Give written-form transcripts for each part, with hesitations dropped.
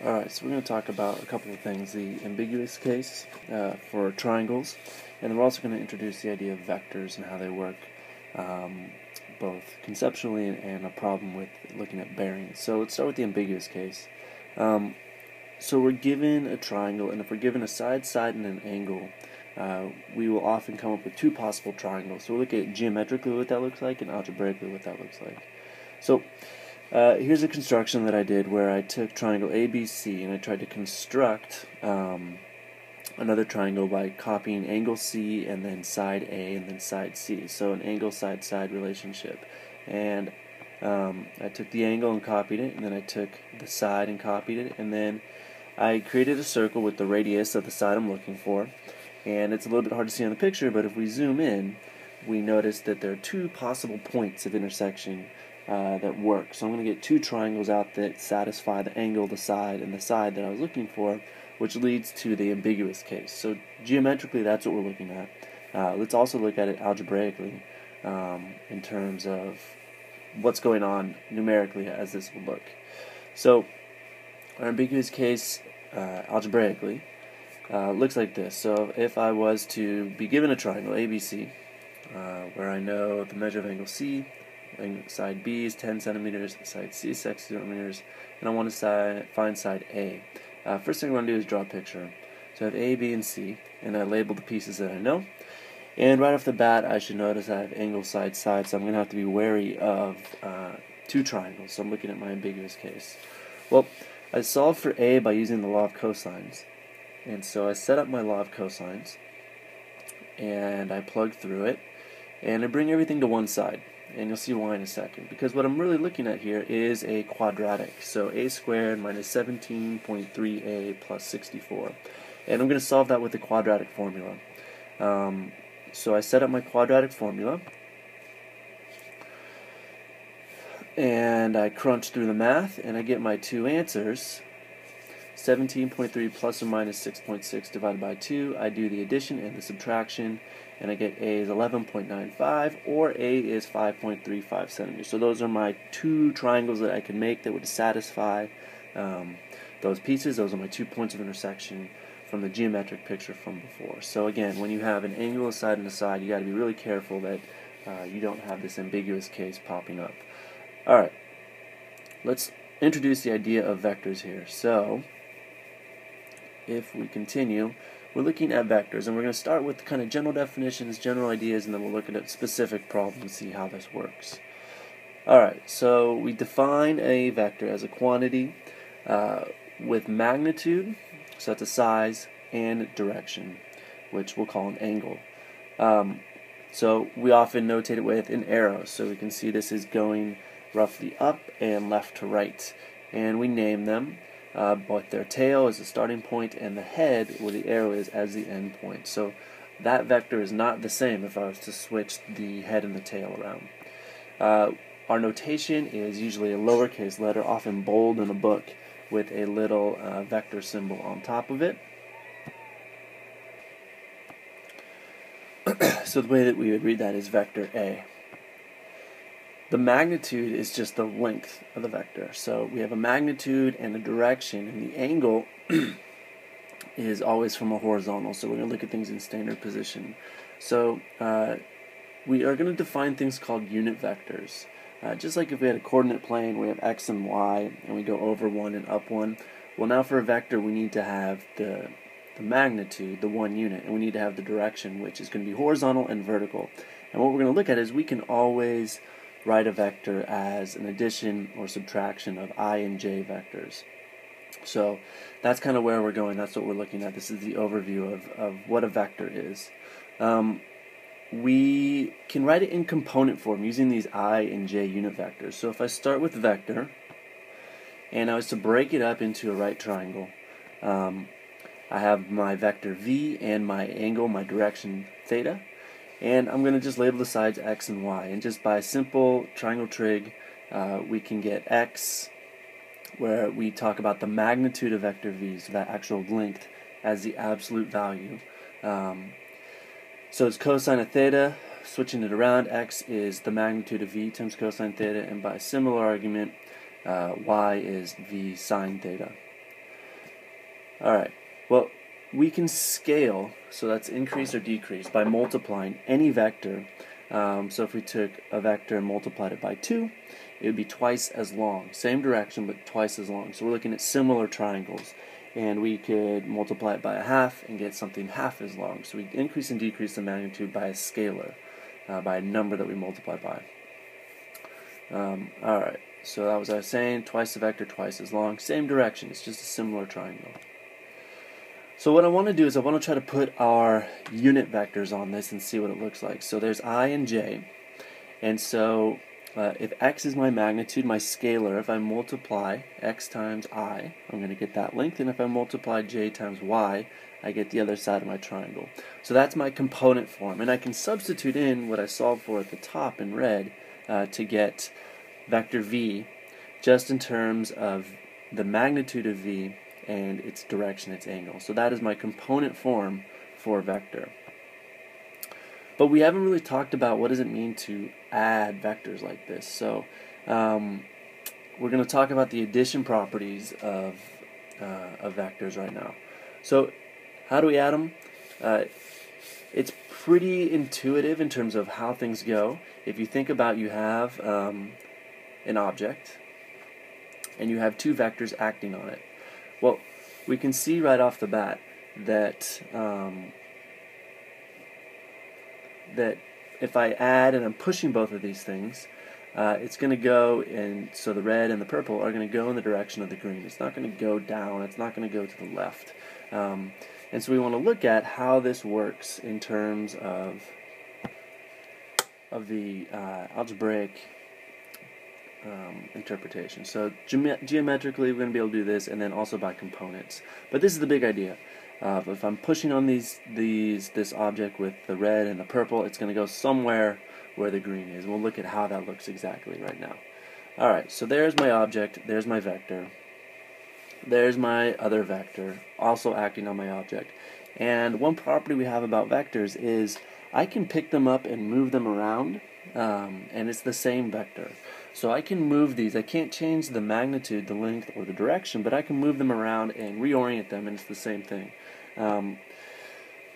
Alright, so we're going to talk about a couple of things. The ambiguous case for triangles, and then we're also going to introduce the idea of vectors and how they work, both conceptually and a problem with looking at bearings. So let's start with the ambiguous case. So we're given a triangle, and if we're given a side, and an angle, we will often come up with two possible triangles. So we'll look at geometrically what that looks like and algebraically what that looks like. So here's a construction that I did where I took triangle ABC and I tried to construct another triangle by copying angle C and then side A and then side C. So an angle side relationship. And I took the angle and copied it, and then I took the side and copied it, and then I created a circle with the radius of the side I'm looking for. And it's a little bit hard to see on the picture, but if we zoom in, we notice that there are two possible points of intersection that work. So I'm going to get two triangles out that satisfy the angle, the side, and the side that I was looking for, which leads to the ambiguous case. So geometrically, that's what we're looking at. Let's also look at it algebraically in terms of what's going on numerically as this will look. So our ambiguous case algebraically looks like this. So if I was to be given a triangle ABC, where I know the measure of angle C, side B is 10 centimeters, side C is 6 centimeters, and I want to find side A. First thing I want to do is draw a picture. So I have A, B, and C, and I label the pieces that I know. And right off the bat, I should notice I have angle side, so I'm going to have to be wary of two triangles. So I'm looking at my ambiguous case. Well, I solved for A by using the law of cosines. And so I set up my law of cosines, and I plug through it, and I bring everything to one side. And you'll see why in a second. Because what I'm really looking at here is a quadratic. So a squared minus 17.3a plus 64. And I'm going to solve that with the quadratic formula. So I set up my quadratic formula. And I crunch through the math, and I get my two answers. 17.3 plus or minus 6.6 divided by 2. I do the addition and the subtraction, and I get A is 11.95 or A is 5.35 centimeters. So those are my two triangles that I can make that would satisfy those pieces. Those are my 2 points of intersection from the geometric picture from before. So again, when you have an angle aside and aside, you got to be really careful that you don't have this ambiguous case popping up. Alright, let's introduce the idea of vectors here. So if we continue, we're looking at vectors, and we're going to start with kind of general definitions, general ideas, and then we'll look at a specific problem and see how this works. Alright, so we define a vector as a quantity with magnitude, so that's a size, and direction, which we'll call an angle. So we often notate it with an arrow, so we can see this is going roughly up and left to right, and we name them. Both their tail is the starting point and the head where the arrow is as the end point. So that vector is not the same if I was to switch the head and the tail around. Our notation is usually a lowercase letter, often bold in a book, with a little vector symbol on top of it. So the way that we would read that is vector A. The magnitude is just the length of the vector. So we have a magnitude and a direction, and the angle is always from a horizontal. So we're going to look at things in standard position. So we are going to define things called unit vectors. Just like if we had a coordinate plane, we have x and y, and we go over one and up one. Well, now for a vector, we need to have the magnitude, the one unit, and we need to have the direction, which is going to be horizontal and vertical. And what we're going to look at is we can always write a vector as an addition or subtraction of I and j vectors. So that's kind of where we're going. That's what we're looking at. This is the overview of what a vector is. We can write it in component form using these I and j unit vectors. So if I start with vector, and I was to break it up into a right triangle, I have my vector v and my angle, my direction theta. And I'm going to just label the sides x and y. And just by simple triangle trig, we can get x, where we talk about the magnitude of vector v, so that actual length, as the absolute value. So it's cosine of theta. Switching it around, x is the magnitude of v times cosine theta. And by a similar argument, y is v sine theta. Alright, well, we can scale, so that's increase or decrease, by multiplying any vector. So if we took a vector and multiplied it by 2, it would be twice as long. Same direction, but twice as long. So we're looking at similar triangles. And we could multiply it by a half and get something half as long. So we increase and decrease the magnitude by a scalar, by a number that we multiply by. Alright, so that was what I was saying, twice the vector, twice as long. Same direction, it's just a similar triangle. So what I want to do is I want to try to put our unit vectors on this and see what it looks like. So there's I and j, and so if x is my magnitude, my scalar, if I multiply x times I, I'm going to get that length, and if I multiply j times y, I get the other side of my triangle. So that's my component form, and I can substitute in what I solved for at the top in red to get vector v just in terms of the magnitude of v and its direction, its angle. So that is my component form for vector. But we haven't really talked about what does it mean to add vectors like this. So we're going to talk about the addition properties of vectors right now. So how do we add them? It's pretty intuitive in terms of how things go. If you think about, you have an object and you have two vectors acting on it. Well, we can see right off the bat that that if I add and I'm pushing both of these things, it's going to go, and so the red and the purple are going to go in the direction of the green. It's not going to go down. It's not going to go to the left. And so we want to look at how this works in terms of the algebraic interpretation. So geometrically we're going to be able to do this, and then also by components. But this is the big idea. If I'm pushing on this object with the red and the purple, it's going to go somewhere where the green is. We'll look at how that looks exactly right now. Alright, so there's my object, there's my vector, there's my other vector, also acting on my object. And one property we have about vectors is I can pick them up and move them around, and it's the same vector. So I can move these. I can't change the magnitude, the length, or the direction, but I can move them around and reorient them, and it's the same thing.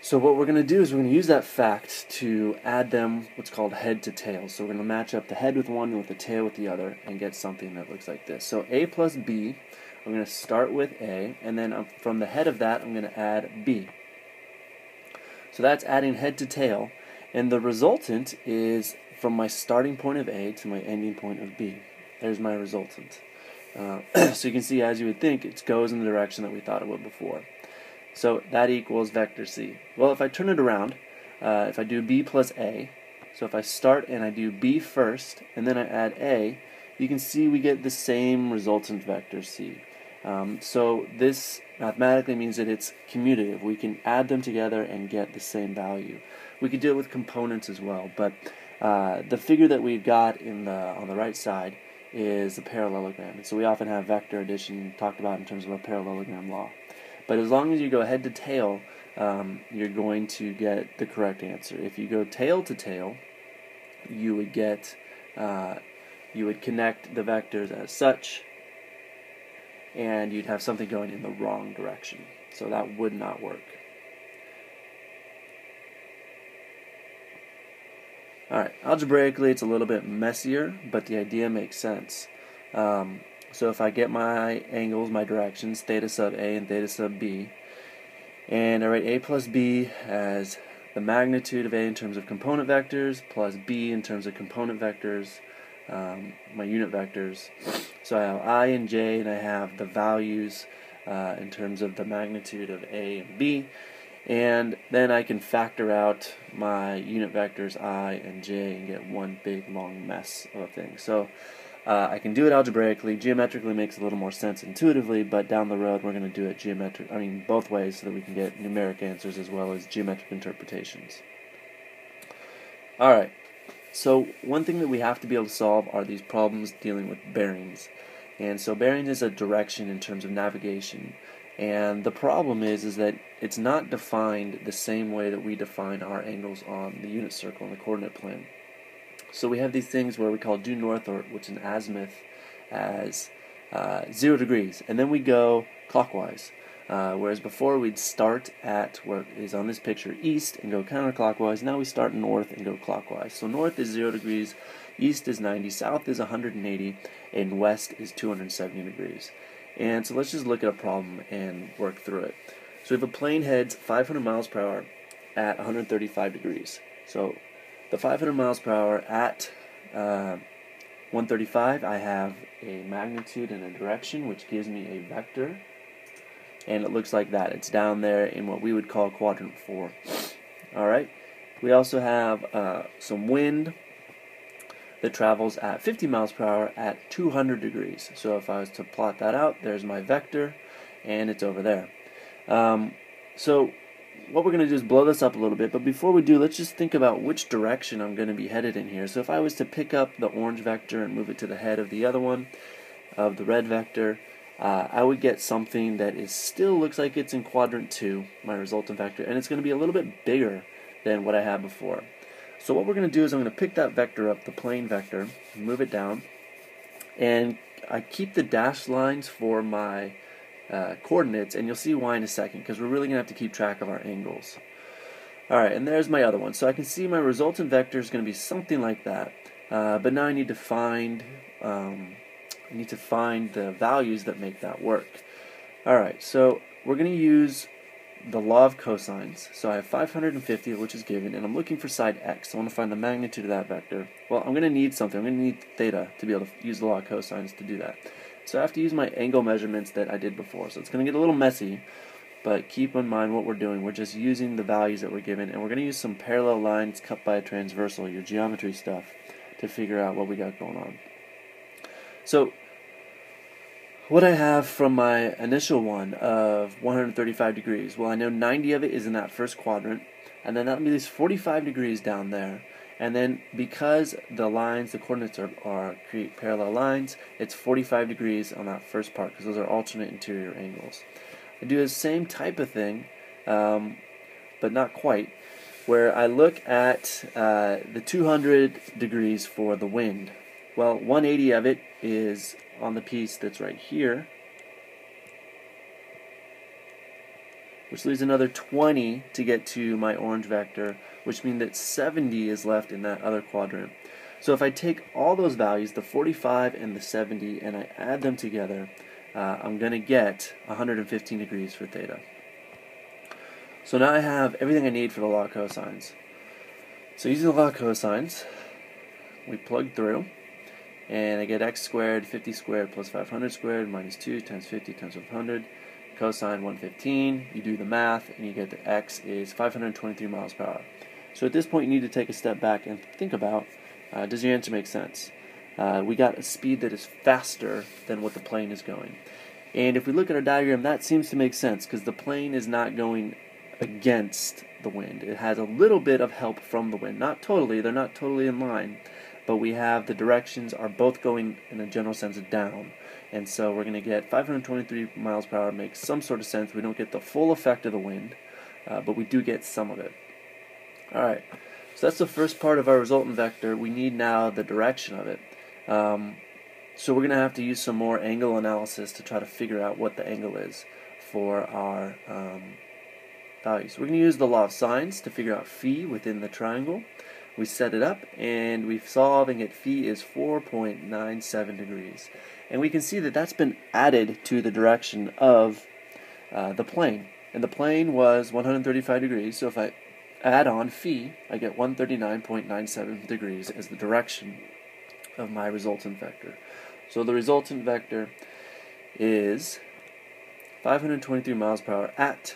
So what we're going to do is we're going to use that fact to add them what's called head to tail. So we're going to match up the head with one and with the tail with the other and get something that looks like this. So a plus b, I'm going to start with a, and then from the head of that I'm going to add b. So that's adding head to tail, and the resultant is from my starting point of A to my ending point of B. There's my resultant. So you can see, as you would think, it goes in the direction that we thought it would before. So that equals vector C. Well, if I turn it around, if I do B plus A, so if I start and I do B first, and then I add A, you can see we get the same resultant vector C. So this mathematically means that it's commutative. We can add them together and get the same value. We could do it with components as well, but the figure that we've got on the right side is a parallelogram. And so we often have vector addition talked about in terms of a parallelogram law. But as long as you go head to tail, you're going to get the correct answer. If you go tail to tail, you would get you would connect the vectors as such, and you'd have something going in the wrong direction. So that would not work. Alright, algebraically it's a little bit messier, but the idea makes sense. So if I get my angles, my directions, theta sub A and theta sub B, and I write A plus B as the magnitude of A in terms of component vectors, plus B in terms of component vectors, my unit vectors. So I have I and J, and I have the values in terms of the magnitude of A and B. And then I can factor out my unit vectors I and J and get one big long mess of a thing. So I can do it algebraically. Geometrically makes a little more sense intuitively, but down the road we're going to do it both ways, so that we can get numeric answers as well as geometric interpretations. Alright, so one thing that we have to be able to solve are these problems dealing with bearings. And so bearing is a direction in terms of navigation. And the problem is that it's not defined the same way that we define our angles on the unit circle and the coordinate plane. So we have these things where we call due north, or which is an azimuth, as 0 degrees, and then we go clockwise. Whereas before we'd start at what is on this picture east and go counterclockwise. Now we start north and go clockwise. So north is 0 degrees, east is 90, south is 180, and west is 270 degrees. And so let's just look at a problem and work through it. So we have a plane heads 500 miles per hour at 135 degrees. So the 500 miles per hour at 135, I have a magnitude and a direction, which gives me a vector. And it looks like that. It's down there in what we would call quadrant 4. Alright, we also have some wind that travels at 50 miles per hour at 200 degrees. So if I was to plot that out, there's my vector, and it's over there. So what we're going to do is blow this up a little bit, but before we do, let's just think about which direction I'm going to be headed in here. So if I was to pick up the orange vector and move it to the head of the other one, of the red vector, I would get something that is still looks like it's in quadrant 2, my resultant vector, and it's going to be a little bit bigger than what I had before. So what we're going to do is I'm going to pick that vector up, the plane vector, move it down, and I keep the dashed lines for my coordinates, and you'll see why in a second, because we're really going to have to keep track of our angles. Alright, and there's my other one. So I can see my resultant vector is going to be something like that, but now I need to find the values that make that work. Alright, so we're going to use the law of cosines. So I have 550, which is given, and I'm looking for side x. I want to find the magnitude of that vector. Well, I'm going to need something. I'm going to need theta to be able to use the law of cosines to do that. So I have to use my angle measurements that I did before. So it's going to get a little messy, but keep in mind what we're doing. We're just using the values that we're given, and we're going to use some parallel lines cut by a transversal, your geometry stuff, to figure out what we got going on. So what I have from my initial one of 135 degrees, well, I know 90 of it is in that first quadrant, and then that leaves 45 degrees down there. And then because the lines, the coordinates are create parallel lines, it's 45 degrees on that first part, because those are alternate interior angles. I do the same type of thing, but not quite, where I look at the 200 degrees for the wind. Well, 180 of it is on the piece that's right here, which leaves another 20 to get to my orange vector, which means that 70 is left in that other quadrant. So if I take all those values, the 45 and the 70, and I add them together, I'm going to get 115 degrees for theta. So now I have everything I need for the law of cosines. So using the law of cosines, we plug through, and I get x squared, 50 squared plus 500 squared minus 2 times 50 times 500. Cosine 115, you do the math, and you get that x is 523 miles per hour. So at this point you need to take a step back and think about, does your answer make sense? We got a speed that is faster than what the plane is going. And if we look at our diagram, that seems to make sense, because the plane is not going against the wind. It has a little bit of help from the wind. Not totally, they're not totally in line, but we have the directions are both going in a general sense down. And so we're going to get 523 miles per hour makes some sort of sense. We don't get the full effect of the wind, but we do get some of it. Alright, so that's the first part of our resultant vector. We need now the direction of it. So we're going to have to use some more angle analysis to try to figure out what the angle is for our values. We're going to use the law of sines to figure out phi within the triangle. We set it up, and we solve and get phi is 4.97 degrees. And we can see that that's been added to the direction of the plane. And the plane was 135 degrees, so if I add on phi, I get 139.97 degrees as the direction of my resultant vector. So the resultant vector is 523 miles per hour at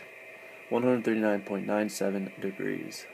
139.97 degrees.